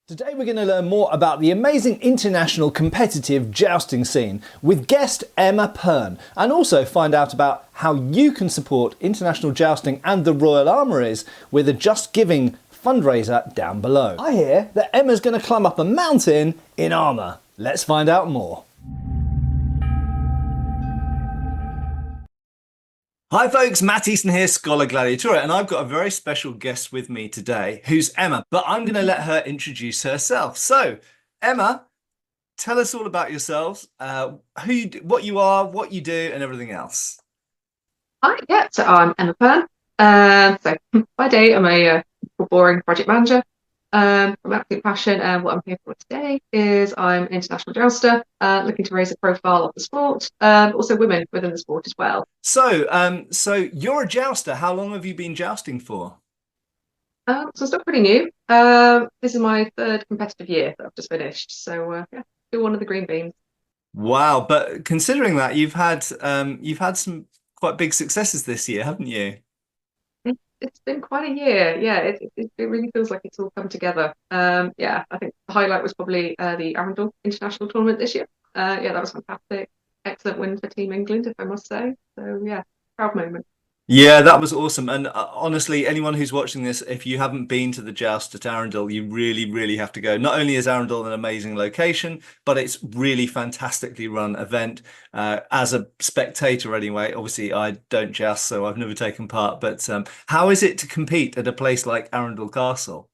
Today we're going to learn more about the amazing international competitive jousting scene with guest Emma Pearn, and also find out about how you can support international jousting and the Royal Armouries with a Just Giving fundraiser down below. I hear that Emma's going to climb up a mountain in armour. Let's find out more. Hi folks, Matt Easton here, Schola Gladiatoria, and I've got a very special guest with me today who's Emma, but I'm going to let her introduce herself. So, Emma, tell us all about yourselves, what you are, what you do, and everything else. Hi, yeah, so I'm Emma Pearn. So by day, I'm a boring project manager. From absolute passion, and what I'm here for today is I'm an international jouster, looking to raise the profile of the sport, but also women within the sport as well. So you're a jouster. How long have you been jousting for? So it's not pretty new. This is my third competitive year that I've just finished. So yeah, still one of the green beans. Wow, but considering that you've had some quite big successes this year, haven't you? It's been quite a year. Yeah, it really feels like it's all come together. Yeah, I think the highlight was probably the Arundel International Tournament this year. Yeah, that was fantastic. Excellent win for Team England, if I must say. So yeah, proud moment. Yeah, that was awesome. And honestly, anyone who's watching this, if you haven't been to the Joust at Arundel, you really, really have to go. Not only is Arundel an amazing location, but it's really fantastically run event. As a spectator, anyway, obviously I don't joust, so I've never taken part. But how is it to compete at a place like Arundel Castle?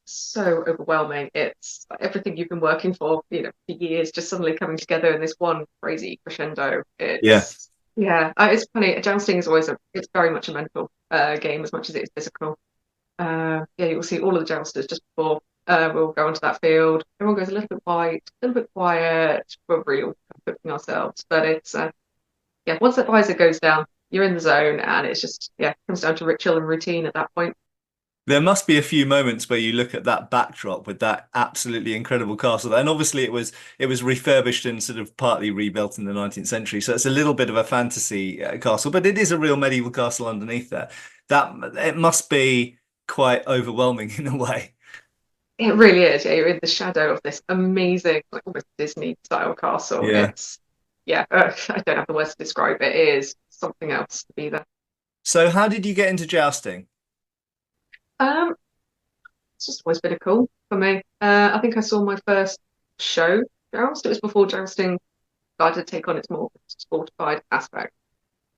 So overwhelming. It's everything you've been working for years, just suddenly coming together in this one crazy crescendo. Yeah. It's funny. Jousting is always it's very much a mental game as much as it is physical. Yeah, you'll see all of the jousters just before we'll go onto that field. Everyone goes a little bit white, a little bit quiet. We're really all cooking ourselves, but it's yeah. Once that visor goes down, you're in the zone, and it's just it comes down to ritual and routine at that point. There must be a few moments where you look at that backdrop with that absolutely incredible castle. And obviously it was refurbished and sort of partly rebuilt in the 19th century. So it's a little bit of a fantasy castle, but it is a real medieval castle underneath there. That it must be quite overwhelming in a way. It really is. Yeah, you're in the shadow of this amazing, like almost Disney style castle. Yeah. It's I don't have the words to describe it. It is something else to be there. So how did you get into jousting? Um, it's just always been a cool for me. I think I saw my first show joust. It was before jousting started to take on its more sportified aspect.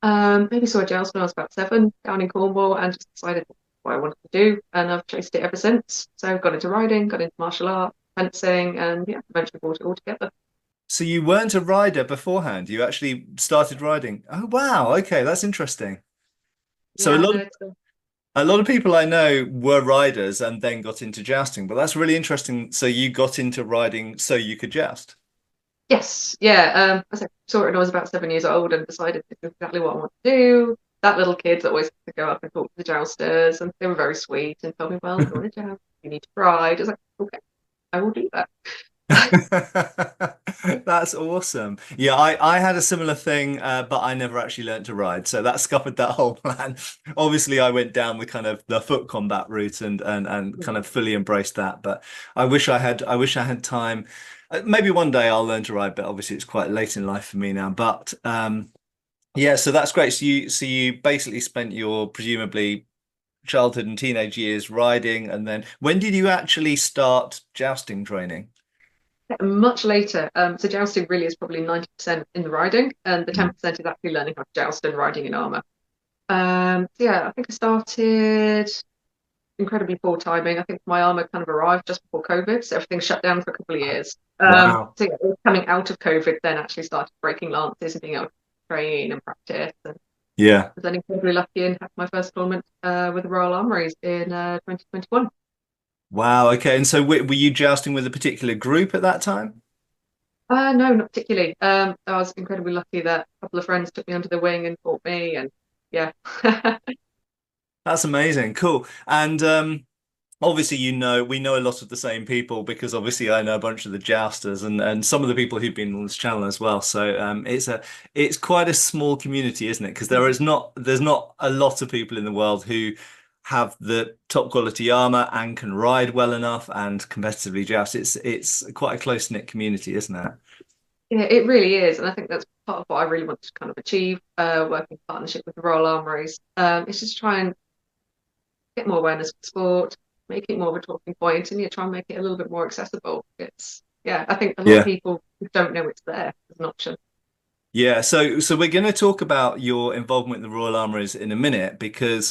Maybe saw a joust when I was about 7 down in Cornwall and just decided what I wanted to do, and I've chased it ever since. So got into riding, got into martial art, fencing, and yeah, eventually brought it all together. So you weren't a rider beforehand. You actually started riding. Oh wow. Okay, that's interesting. So Yeah, no, it's a lot of people I know were riders and then got into jousting, but that's really interesting. So you got into riding so you could joust. yes, yeah. I saw it when I was about 7 years old and decided this is exactly what I want to do. That little kid that always had to go up and talk to the jousters, and they were very sweet and told me, "Well, if you want to joust, you need to ride." I was like, "Okay, I will do that." That's awesome. Yeah, I had a similar thing, but I never actually learned to ride, so that scuppered that whole plan. Obviously, I went down the kind of the foot combat route and kind of fully embraced that. But I wish I had time. Maybe one day I'll learn to ride, but obviously it's quite late in life for me now. But yeah, so that's great. So you basically spent your presumably childhood and teenage years riding, and then when did you actually start jousting training? Much later. So jousting really is probably 90% in the riding, and the 10% is actually learning how to joust and riding in armor. So yeah, I think I started incredibly poor timing. I think my armor kind of arrived just before COVID, so everything shut down for a couple of years. Wow. So yeah, it was coming out of COVID, then actually started breaking lances and being able to train and practice. And Yeah. was then incredibly lucky and had my first tournament with the Royal Armouries in 2021. Wow. Okay. And so were you jousting with a particular group at that time? No, not particularly. I was incredibly lucky that a couple of friends took me under the wing and taught me, and yeah. That's amazing. Cool. And obviously, we know a lot of the same people because obviously I know a bunch of the jousters and some of the people who've been on this channel as well. So it's quite a small community, isn't it? Because there's not a lot of people in the world who have the top quality armor and can ride well enough and competitively joust. It's quite a close-knit community, isn't it? Yeah, it really is, and I think that's part of what I really want to kind of achieve, working in partnership with the Royal Armouries. It's just try and get more awareness of sport, make it more of a talking point, and yeah, try and make it a little bit more accessible. It's yeah, I think a lot of Yeah. people don't know it's there as an option. Yeah, so we're going to talk about your involvement in the Royal Armouries in a minute because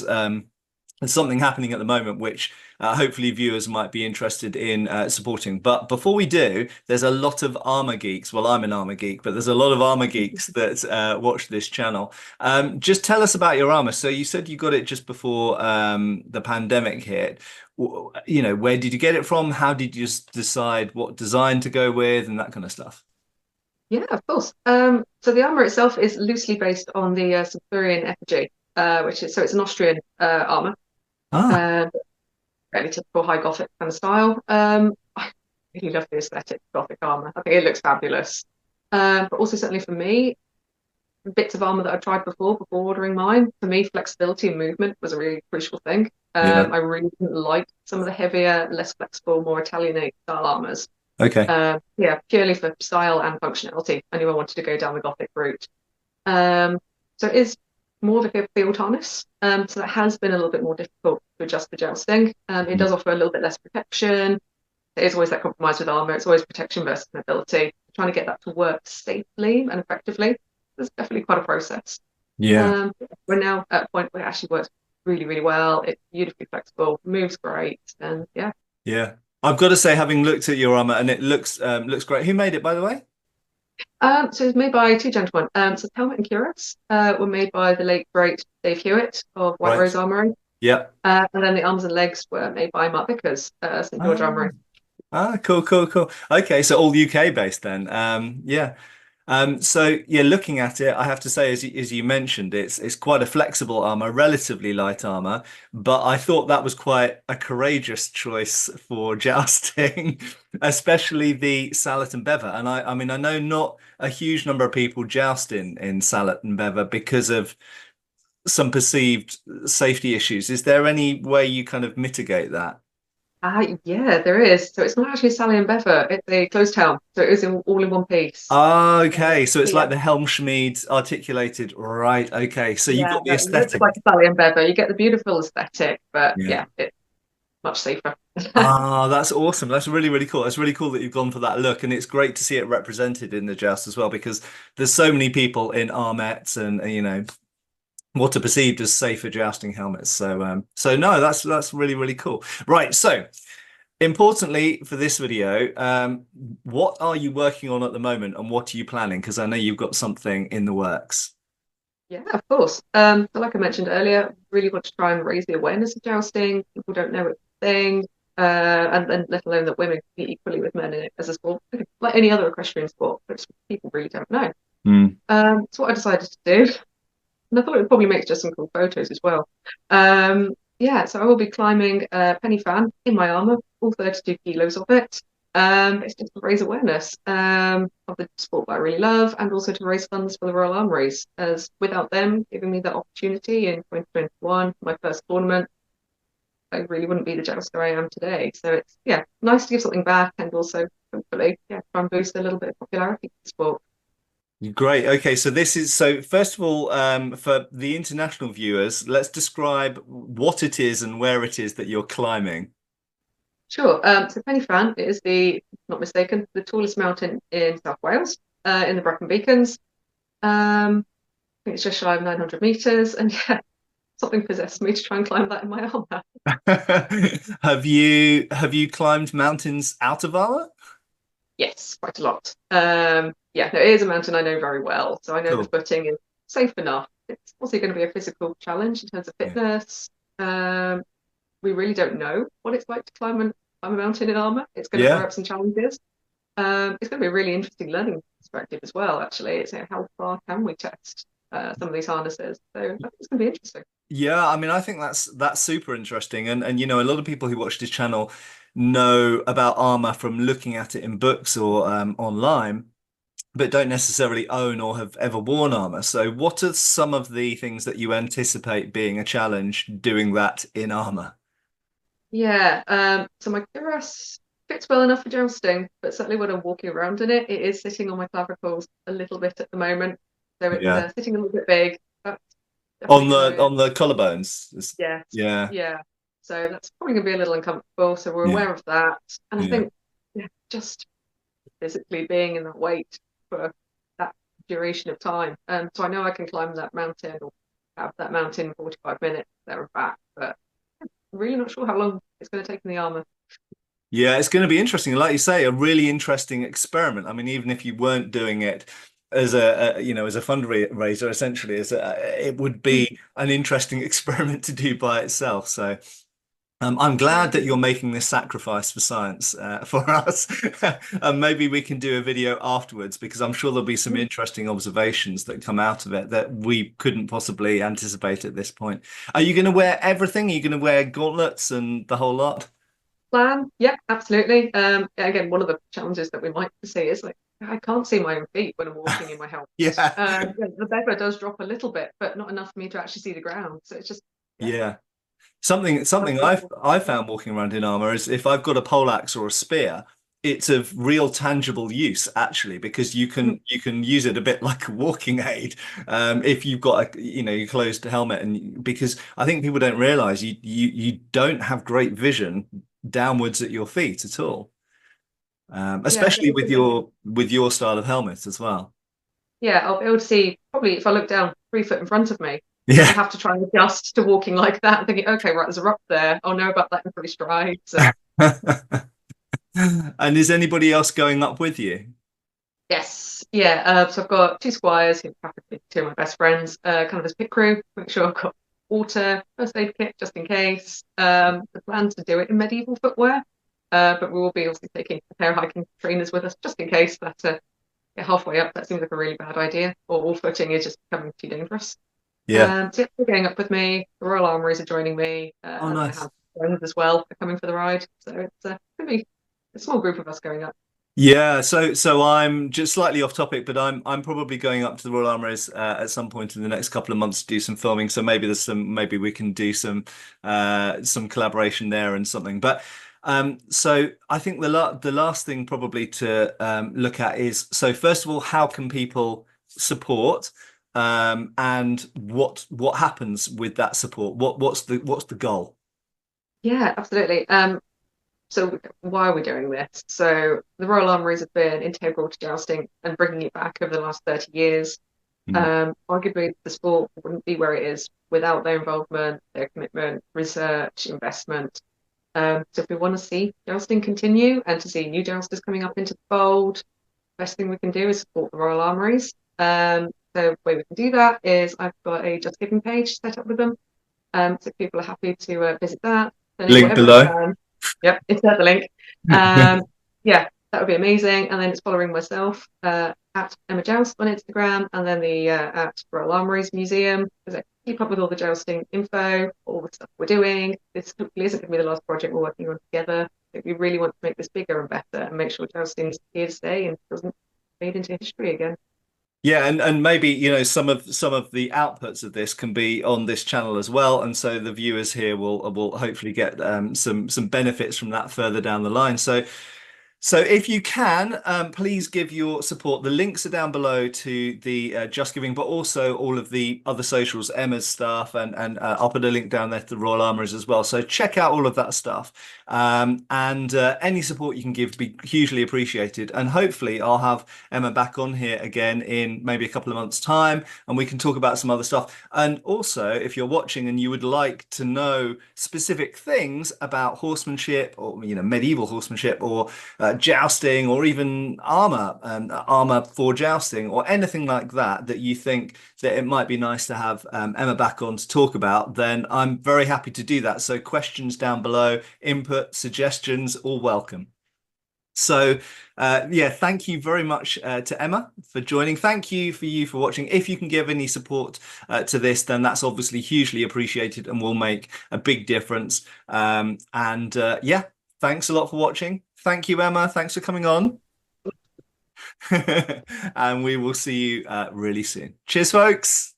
there's something happening at the moment which hopefully viewers might be interested in supporting. But before we do, there's a lot of armor geeks. Well, I'm an armor geek, but there's a lot of armor geeks that watch this channel. Just tell us about your armor. So you said you got it just before the pandemic hit. You know, where did you get it from? How did you just decide what design to go with and that kind of stuff? Yeah, of course. So the armor itself is loosely based on the Centurion effigy, which is so it's an Austrian armor, Ah, uh, fairly typical high Gothic kind of style. I really love the aesthetic of Gothic armor. I think it looks fabulous. But also certainly for me, bits of armor that I tried before ordering mine. For me, flexibility and movement was a really crucial thing. yeah. I really didn't like some of the heavier, less flexible, more Italianate style armors. Okay. Yeah, purely for style and functionality. I knew I wanted to go down the Gothic route. Um, so it is more of a field harness. So that has been a little bit more difficult to adjust for jousting. It does offer a little bit less protection. There is always that compromise with armor. It's always protection versus mobility. Trying to get that to work safely and effectively is definitely quite a process. Yeah. We're now at a point where it actually works really, really well. It's beautifully flexible, moves great, and yeah. Yeah. I've got to say, having looked at your armor, and it looks great. Who made it, by the way? So it's made by two gentlemen. So the helmet and cuirass were made by the late great Dave Hewitt of White Right. Rose Armoury, Yeah. and then the arms and legs were made by Mark Vickers, St George Ah, Armoury. cool, cool, cool. Okay, so all UK based then. Yeah. So yeah, looking at it, I have to say, as you mentioned, it's quite a flexible armor, relatively light armor, but I thought that was quite a courageous choice for jousting, especially the Sallet and Bever. And I mean, I know not a huge number of people joust in Sallet and Bever because of some perceived safety issues. Is there any way you kind of mitigate that? Yeah, there is. So it's not actually Sally and Bever; it's a closed helm, so it is all in one piece. Ah, okay, so it's Yeah, like the Helmschmied articulated, right? Okay, so you've yeah, got the it looks aesthetic. like Sally and Bever. You get the beautiful aesthetic, but Yeah. yeah, it's much safer. Ah, that's awesome. That's really, really cool. That's really cool that you've gone for that look, and it's great to see it represented in the joust as well, because there's so many people in armets and you know what are perceived as safer jousting helmets. So no, that's really, really cool. Right, so. Importantly for this video, what are you working on at the moment and what are you planning? Because I know you've got something in the works. Yeah, of course. So like I mentioned earlier, really want to try and raise the awareness of jousting. People don't know it's a thing, and then let alone that women compete equally with men in it as a sport, like any other equestrian sport, which people really don't know. Hmm. That's what I decided to do, and I thought it would probably make just some cool photos as well. Yeah, so I will be climbing Penny Fan in my armor, all 32 kilos of it. It's just to raise awareness of the sport that I really love and also to raise funds for the Royal Armouries, as without them giving me that opportunity in 2021, my first tournament, I really wouldn't be the jouster I am today. So it's, yeah, nice to give something back and also hopefully, yeah, try and boost a little bit of popularity for the sport. Great. Okay, so this is so first of all, for the international viewers, let's describe what it is and where it is that you're climbing. Sure. So Penny Fan is the, not mistaken, the tallest mountain in South Wales, in the Brecon Beacons. I think it's just shy of 900 meters, and yeah, something possessed me to try and climb that in my armor. Have you climbed mountains out of Arla? Yes, quite a lot. Yeah, no, it is a mountain I know very well, so I know the Cool. footing is safe enough. It's also going to be a physical challenge in terms of Yeah. fitness. We really don't know what it's like to climb a mountain in armor. It's going to throw Yeah. up some challenges. It's going to be a really interesting learning perspective as well, actually. It's how far can we test some of these harnesses? So I think it's going to be interesting. Yeah, I mean, I think that's super interesting, and you know, a lot of people who watch this channel know about armor from looking at it in books or online. but don't necessarily own or have ever worn armor. So what are some of the things that you anticipate being a challenge doing that in armor? Yeah, so my cuirass fits well enough for jousting, but certainly when I'm walking around in it, it is sitting on my clavicles a little bit at the moment. So it's Yeah. sitting a little bit big. That's definitely going to, On the collarbones. yes, Yeah. yeah. So that's probably going to be a little uncomfortable. So we're Yeah. aware of that. And I Yeah. think, yeah, just physically being in that weight for that duration of time. So I know I can climb that mountain or have that mountain in 45 minutes there and back, but I'm really not sure how long it's going to take in the armor. Yeah, it's going to be interesting. Like you say, a really interesting experiment. I mean, even if you weren't doing it as as a fundraiser, essentially, it would be an interesting experiment to do by itself. So I'm glad that you're making this sacrifice for science for us. And maybe we can do a video afterwards because I'm sure there'll be some interesting observations that come out of it that we couldn't possibly anticipate at this point. Are you going to wear everything? Are you going to wear gauntlets and the whole lot? Plan, yeah, absolutely. Again, one of the challenges that we might see is like I can't see my own feet when I'm walking in my helmet. Yeah. Yeah, the beggar does drop a little bit, but not enough for me to actually see the ground. So it's just, yeah. Yeah. Something I've found walking around in armor is if I've got a poleaxe or a spear, it's of real tangible use actually because you can use it a bit like a walking aid if you've got a your closed helmet and because I think people don't realize you don't have great vision downwards at your feet at all, Yeah, especially with your style of helmet as well. yeah, I'll be able to see probably if I look down 3 foot in front of me, but I Yeah. have to try and adjust to walking like that and thinking, okay, right, there's a rock there. I'll know about that in 3 strides. And And is anybody else going up with you? yes, yeah. So I've got two squires who happen to be two of my best friends, kind of as pit crew. Make sure I've got water, first aid kit just in case. The plan to do it in medieval footwear, but we will be also taking a pair of hiking trainers with us just in case that get halfway up. That seems like a really bad idea, or all footing is just becoming too dangerous. Yeah. So yeah, they're going up with me. The Royal Armouries are joining me, Oh, and then I nice. have friends as well are coming for the ride. So it's going to be a small group of us going up. Yeah, so I'm just slightly off topic, but I'm probably going up to the Royal Armouries at some point in the next couple of months to do some filming. So maybe we can do some collaboration there and something. But so I think the last thing probably to look at is so first of all, how can people support and what happens with that support? What's the goal? Yeah, absolutely. So why are we doing this? So the Royal Armouries have been integral to jousting and bringing it back over the last 30 years. Mm. Arguably, the sport wouldn't be where it is without their involvement, their commitment, research, investment. So if we want to see jousting continue and to see new jousters coming up into the fold, the best thing we can do is support the Royal Armouries. So the way we can do that is I've got a Just Giving page set up with them. So if people are happy to visit that, donate Link whatever they below. can. Yep, insert the link. Um, yeah, that would be amazing. And then it's following myself at Emma Joust on Instagram, and then the at Royal Armouries Museum. Because I keep up with all the jousting info, all the stuff we're doing. This hopefully isn't going to be the last project we're working on together. We really want to make this bigger and better, and make sure jousting's here to stay and doesn't fade into history again. Yeah, and maybe some of the outputs of this can be on this channel as well, and so the viewers here will hopefully get some benefits from that further down the line. So if you can, please give your support. The links are down below to the Just Giving, but also all of the other socials, Emma's stuff, and I'll put a link down there to the Royal Armouries as well. So check out all of that stuff. And any support you can give would be hugely appreciated. And hopefully I'll have Emma back on here again in maybe a couple of months' time, and we can talk about some other stuff. And also, if you're watching and you would like to know specific things about horsemanship or medieval horsemanship or jousting or even armor for jousting or anything like that that you think that it might be nice to have Emma back on to talk about, then I'm very happy to do that. So questions down below, input, suggestions, all welcome. So yeah, thank you very much to Emma for joining. Thank you for watching. If you can give any support to this, then that's obviously hugely appreciated and will make a big difference. And yeah, thanks a lot for watching. Thank you, Emma. Thanks for coming on. And we will see you really soon. Cheers, folks.